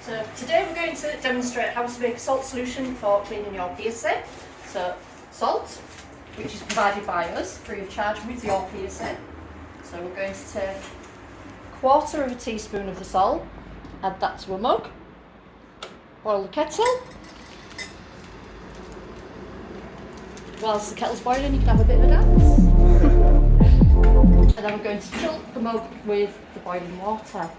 So today we're going to demonstrate how to make a salt solution for cleaning your piercing. So salt, which is provided by us free of charge with your piercing. So we're going to take 1/4 teaspoon of the salt, add that to a mug, boil the kettle. Whilst the kettle's boiling, you can have a bit of a dance. And then we're going to fill the mug with the boiling water.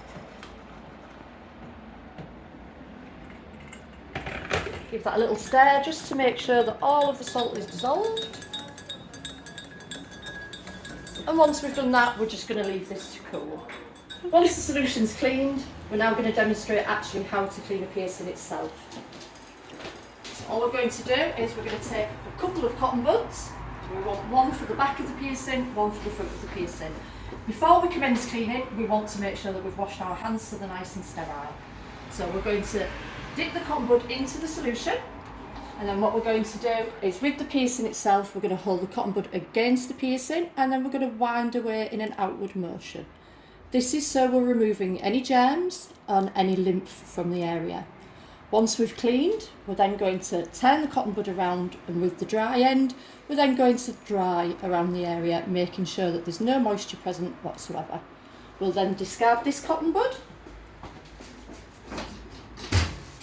Give that a little stir just to make sure that all of the salt is dissolved. And once we've done that, we're just going to leave this to cool. Once the solution's cleaned, we're now going to demonstrate actually how to clean a piercing itself. So all we're going to do is we're going to take a couple of cotton buds. We want one for the back of the piercing, one for the front of the piercing. Before we commence cleaning, we want to make sure that we've washed our hands so they're nice and sterile. So we're going to dip the cotton bud into the solution, and then what we're going to do is with the piercing itself, we're going to hold the cotton bud against the piercing, and then we're going to wind away in an outward motion. This is so we're removing any germs and any lymph from the area. Once we've cleaned, we're then going to turn the cotton bud around, and with the dry end, we're then going to dry around the area, making sure that there's no moisture present whatsoever. We'll then discard this cotton bud,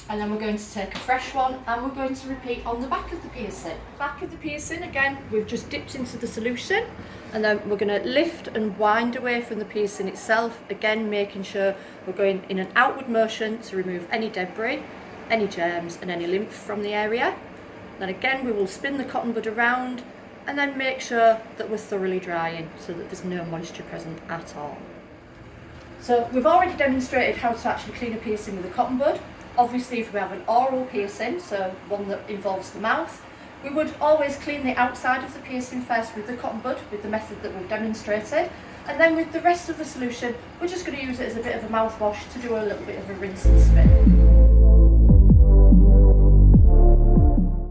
and then we're going to take a fresh one and we're going to repeat on the back of the piercing. Back of the piercing, again, we've just dipped into the solution, and then we're going to lift and wind away from the piercing itself, again making sure we're going in an outward motion to remove any debris, any germs and any lymph from the area. Then again we will spin the cotton bud around and then make sure that we're thoroughly drying so that there's no moisture present at all. So we've already demonstrated how to actually clean a piercing with a cotton bud. Obviously, if we have an oral piercing, so one that involves the mouth, we would always clean the outside of the piercing first with the cotton bud, with the method that we've demonstrated. And then with the rest of the solution, we're just going to use it as a bit of a mouthwash to do a little bit of a rinse and spin.